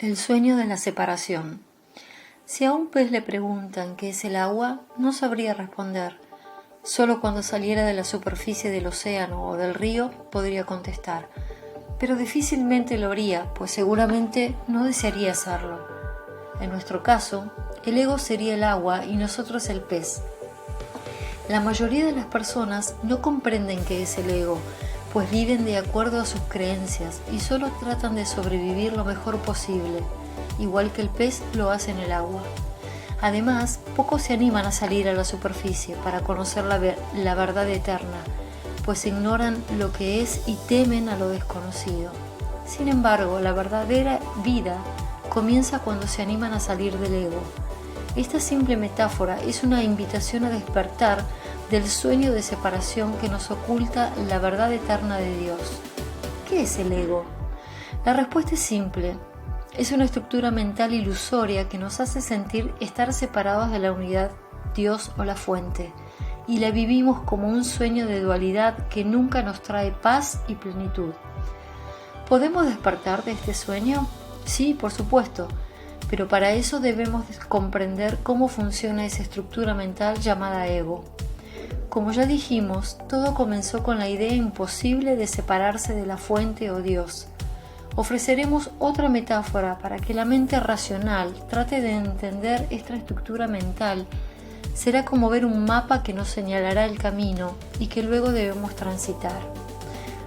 El sueño de la separación. Si a un pez le preguntan qué es el agua, no sabría responder. Solo cuando saliera de la superficie del océano o del río podría contestar. Pero difícilmente lo haría, pues seguramente no desearía hacerlo. En nuestro caso, el ego sería el agua y nosotros el pez. La mayoría de las personas no comprenden qué es el ego, pues viven de acuerdo a sus creencias y solo tratan de sobrevivir lo mejor posible, igual que el pez lo hace en el agua. Además, pocos se animan a salir a la superficie para conocer la verdad eterna, pues ignoran lo que es y temen a lo desconocido. Sin embargo, la verdadera vida comienza cuando se animan a salir del ego. Esta simple metáfora es una invitación a despertar del sueño de separación que nos oculta la verdad eterna de Dios. ¿Qué es el ego? La respuesta es simple. Es una estructura mental ilusoria que nos hace sentir estar separados de la unidad Dios o la fuente, y la vivimos como un sueño de dualidad que nunca nos trae paz y plenitud. ¿Podemos despertar de este sueño? Sí, por supuesto, pero para eso debemos comprender cómo funciona esa estructura mental llamada ego. Como ya dijimos, todo comenzó con la idea imposible de separarse de la fuente o Dios. Ofreceremos otra metáfora para que la mente racional trate de entender esta estructura mental. Será como ver un mapa que nos señalará el camino y que luego debemos transitar.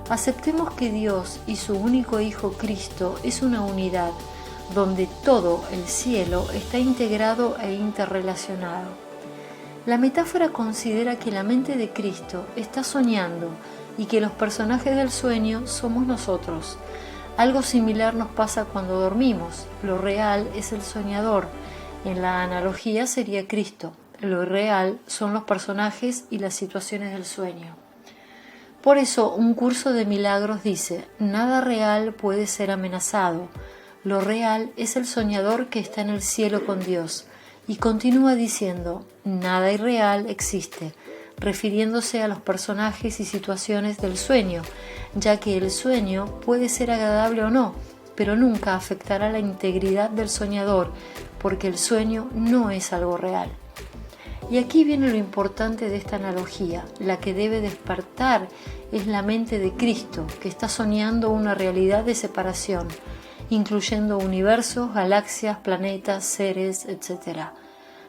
Aceptemos que Dios y su único Hijo Cristo es una unidad, donde todo el cielo está integrado e interrelacionado. La metáfora considera que la mente de Cristo está soñando y que los personajes del sueño somos nosotros. Algo similar nos pasa cuando dormimos. Lo real es el soñador. En la analogía sería Cristo. Lo irreal son los personajes y las situaciones del sueño. Por eso, un curso de milagros dice: nada real puede ser amenazado. Lo real es el soñador que está en el cielo con Dios. Y continúa diciendo: nada irreal existe, refiriéndose a los personajes y situaciones del sueño, ya que el sueño puede ser agradable o no, pero nunca afectará la integridad del soñador, porque el sueño no es algo real. Y aquí viene lo importante de esta analogía: la que debe despertar es la mente de Cristo, que está soñando una realidad de separación, incluyendo universos, galaxias, planetas, seres, etc.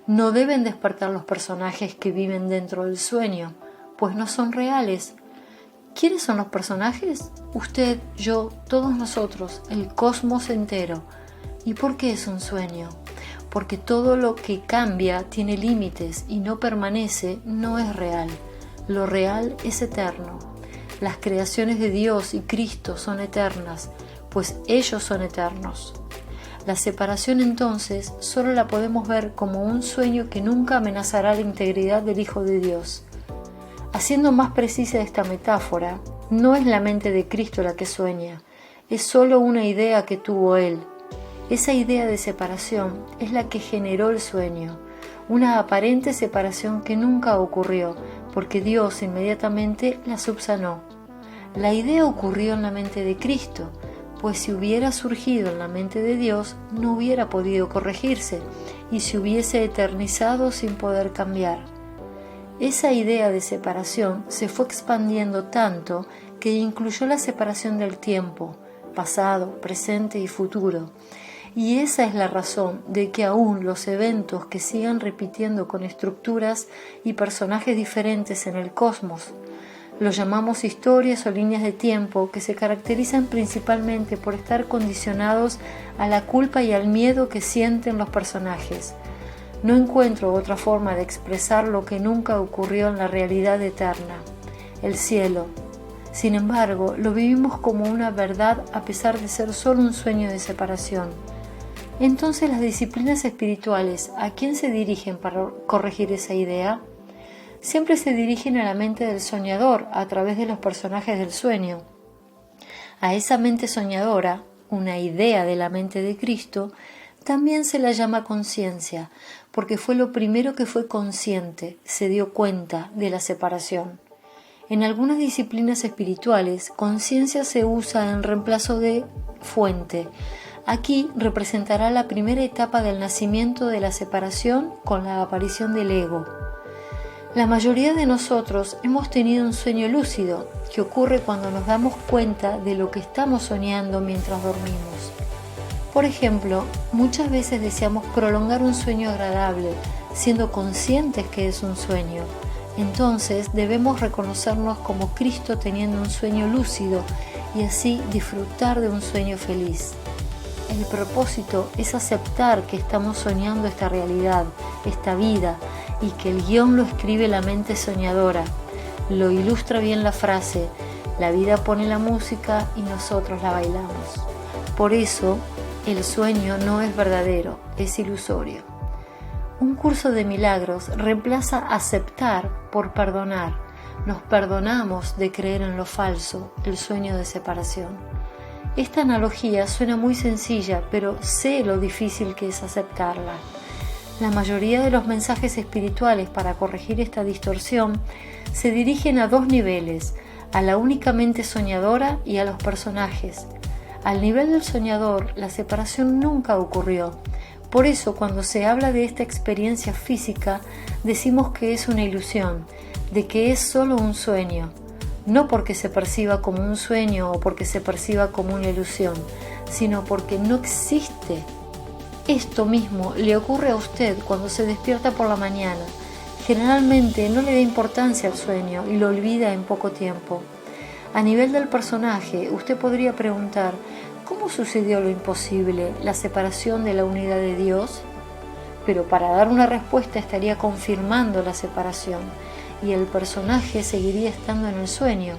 No deben despertar los personajes que viven dentro del sueño, pues no son reales. ¿Quiénes son los personajes? Usted, yo, todos nosotros, el cosmos entero. ¿Y por qué es un sueño? Porque todo lo que cambia tiene límites y no permanece, no es real. Lo real es eterno. Las creaciones de Dios y Cristo son eternas, pues ellos son eternos. La separación entonces solo la podemos ver como un sueño que nunca amenazará la integridad del Hijo de Dios. Haciendo más precisa esta metáfora, no es la mente de Cristo la que sueña, es solo una idea que tuvo Él. Esa idea de separación es la que generó el sueño, una aparente separación que nunca ocurrió, porque Dios inmediatamente la subsanó. La idea ocurrió en la mente de Cristo, pues si hubiera surgido en la mente de Dios, no hubiera podido corregirse y se hubiese eternizado sin poder cambiar. Esa idea de separación se fue expandiendo tanto que incluyó la separación del tiempo, pasado, presente y futuro. Y esa es la razón de que aún los eventos que sigan repitiendo con estructuras y personajes diferentes en el cosmos, los llamamos historias o líneas de tiempo que se caracterizan principalmente por estar condicionados a la culpa y al miedo que sienten los personajes. No encuentro otra forma de expresar lo que nunca ocurrió en la realidad eterna, el cielo. Sin embargo, lo vivimos como una verdad a pesar de ser solo un sueño de separación. Entonces, las disciplinas espirituales, ¿a quién se dirigen para corregir esa idea? Siempre se dirigen a la mente del soñador a través de los personajes del sueño. A esa mente soñadora, una idea de la mente de Cristo, también se la llama conciencia, porque fue lo primero que fue consciente, se dio cuenta de la separación. En algunas disciplinas espirituales, conciencia se usa en reemplazo de fuente, Aquí representará la primera etapa del nacimiento de la separación con la aparición del ego. La mayoría de nosotros hemos tenido un sueño lúcido, que ocurre cuando nos damos cuenta de lo que estamos soñando mientras dormimos. Por ejemplo, muchas veces deseamos prolongar un sueño agradable, siendo conscientes que es un sueño. Entonces debemos reconocernos como Cristo teniendo un sueño lúcido y así disfrutar de un sueño feliz. El propósito es aceptar que estamos soñando esta realidad, esta vida, y que el guión lo escribe la mente soñadora. Lo ilustra bien la frase: la vida pone la música y nosotros la bailamos. Por eso, el sueño no es verdadero, es ilusorio. Un curso de milagros reemplaza aceptar por perdonar. Nos perdonamos de creer en lo falso, el sueño de separación. Esta analogía suena muy sencilla, pero sé lo difícil que es aceptarla. La mayoría de los mensajes espirituales para corregir esta distorsión se dirigen a dos niveles: a la única mente soñadora y a los personajes. Al nivel del soñador, la separación nunca ocurrió. Por eso, cuando se habla de esta experiencia física, decimos que es una ilusión, de que es solo un sueño. No porque se perciba como un sueño o porque se perciba como una ilusión, sino porque no existe. Esto mismo le ocurre a usted cuando se despierta por la mañana. Generalmente no le da importancia al sueño y lo olvida en poco tiempo. A nivel del personaje, usted podría preguntar: ¿cómo sucedió lo imposible, la separación de la unidad de Dios? Pero para dar una respuesta estaría confirmando la separación, y el personaje seguiría estando en el sueño.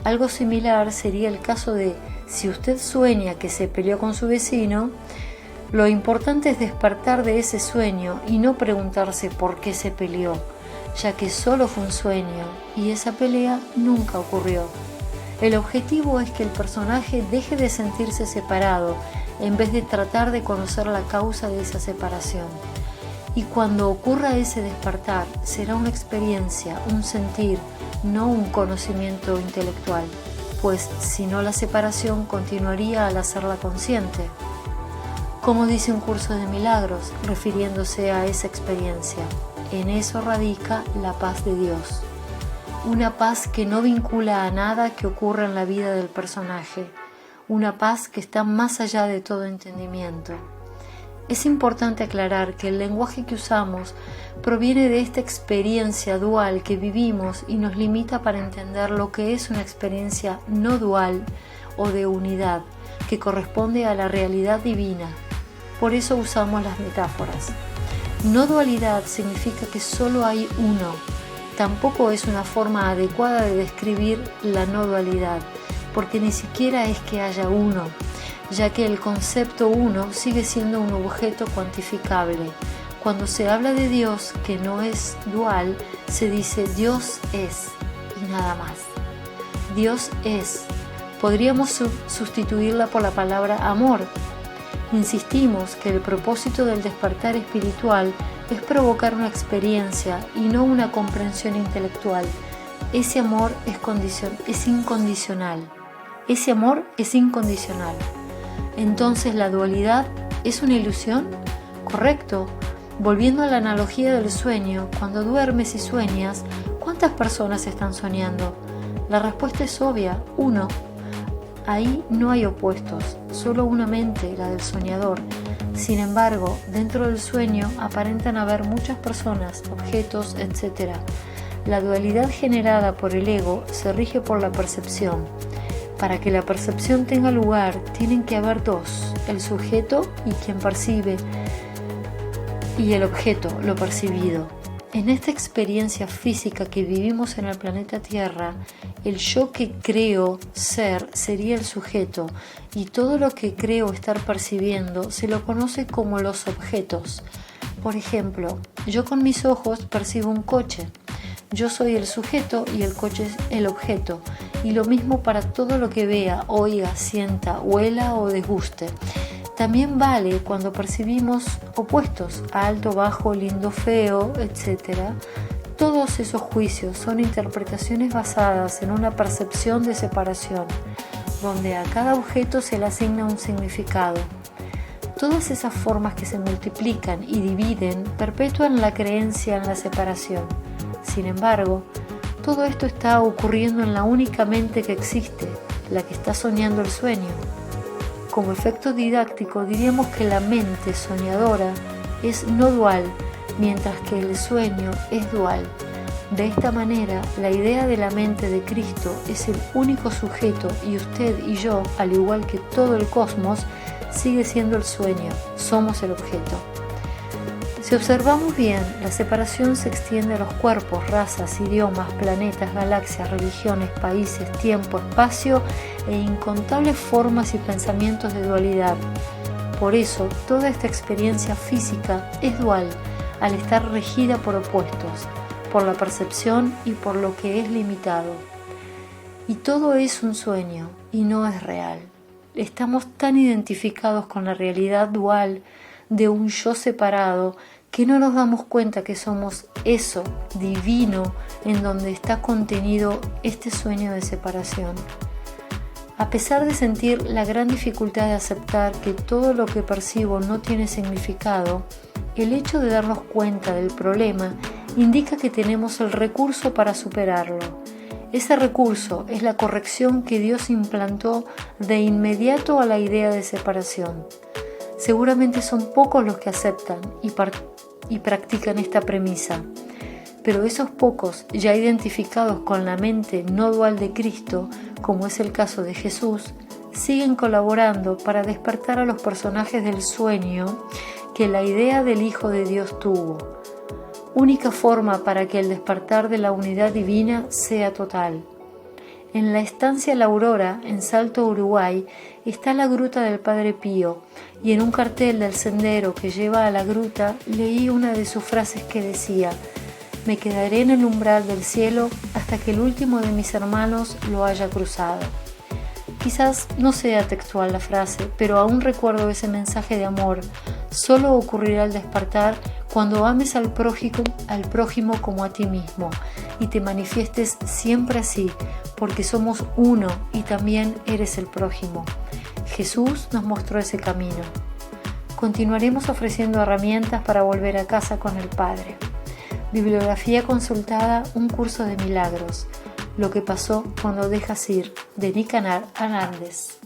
Algo similar sería el caso de si usted sueña que se peleó con su vecino. Lo importante es despertar de ese sueño y no preguntarse por qué se peleó, ya que solo fue un sueño y esa pelea nunca ocurrió. El objetivo es que el personaje deje de sentirse separado en vez de tratar de conocer la causa de esa separación. Y cuando ocurra ese despertar, será una experiencia, un sentir, no un conocimiento intelectual, pues si no, la separación continuaría al hacerla consciente. Como dice un curso de milagros, refiriéndose a esa experiencia: en eso radica la paz de Dios. Una paz que no vincula a nada que ocurra en la vida del personaje, una paz que está más allá de todo entendimiento. Es importante aclarar que el lenguaje que usamos proviene de esta experiencia dual que vivimos y nos limita para entender lo que es una experiencia no dual o de unidad, que corresponde a la realidad divina. Por eso usamos las metáforas. No dualidad significa que solo hay uno. Tampoco es una forma adecuada de describir la no dualidad, porque ni siquiera es que haya uno, ya que el concepto uno sigue siendo un objeto cuantificable. Cuando se habla de Dios, que no es dual, se dice Dios es y nada más. Dios es. Podríamos sustituirla por la palabra amor. Insistimos que el propósito del despertar espiritual es provocar una experiencia y no una comprensión intelectual. Ese amor es incondicional. Ese amor es incondicional. Entonces, ¿la dualidad es una ilusión? Correcto. Volviendo a la analogía del sueño, cuando duermes y sueñas, ¿cuántas personas están soñando? La respuesta es obvia: uno. Ahí no hay opuestos, solo una mente, la del soñador. Sin embargo, dentro del sueño aparentan haber muchas personas, objetos, etc. La dualidad generada por el ego se rige por la percepción. Para que la percepción tenga lugar, tienen que haber dos: el sujeto y quien percibe, y el objeto, lo percibido. En esta experiencia física que vivimos en el planeta Tierra, el yo que creo ser sería el sujeto, y todo lo que creo estar percibiendo se lo conoce como los objetos. Por ejemplo, yo con mis ojos percibo un coche. Yo soy el sujeto y el coche es el objeto, y lo mismo para todo lo que vea, oiga, sienta, huela o desguste. También vale cuando percibimos opuestos: alto, bajo, lindo, feo, etc. Todos esos juicios son interpretaciones basadas en una percepción de separación, donde a cada objeto se le asigna un significado. Todas esas formas que se multiplican y dividen perpetúan la creencia en la separación. Sin embargo, todo esto está ocurriendo en la única mente que existe, la que está soñando el sueño. Como efecto didáctico diríamos que la mente soñadora es no dual, mientras que el sueño es dual. De esta manera, la idea de la mente de Cristo es el único sujeto y usted y yo, al igual que todo el cosmos, sigue siendo el sueño, somos el objeto. Si observamos bien, la separación se extiende a los cuerpos, razas, idiomas, planetas, galaxias, religiones, países, tiempo, espacio e incontables formas y pensamientos de dualidad. Por eso, toda esta experiencia física es dual, al estar regida por opuestos, por la percepción y por lo que es limitado. Y todo es un sueño y no es real. Estamos tan identificados con la realidad dual de un yo separado que no nos damos cuenta que somos eso divino en donde está contenido este sueño de separación. A pesar de sentir la gran dificultad de aceptar que todo lo que percibo no tiene significado, el hecho de darnos cuenta del problema indica que tenemos el recurso para superarlo. Ese recurso es la corrección que Dios implantó de inmediato a la idea de separación. Seguramente son pocos los que aceptan y practican esta premisa, pero esos pocos, ya identificados con la mente no dual de Cristo, como es el caso de Jesús, siguen colaborando para despertar a los personajes del sueño que la idea del Hijo de Dios tuvo. Única forma para que el despertar de la unidad divina sea total. En la estancia La Aurora, en Salto, Uruguay, está la gruta del Padre Pío, y en un cartel del sendero que lleva a la gruta leí una de sus frases que decía: «Me quedaré en el umbral del cielo hasta que el último de mis hermanos lo haya cruzado». Quizás no sea textual la frase, pero aún recuerdo ese mensaje de amor. Solo ocurrirá el despertar cuando ames al prójimo como a ti mismo y te manifiestes siempre así, porque somos uno y también eres el prójimo. Jesús nos mostró ese camino. Continuaremos ofreciendo herramientas para volver a casa con el Padre. Bibliografía consultada, un curso de milagros. Lo que pasó cuando dejas ir, de Nicanor Hernández.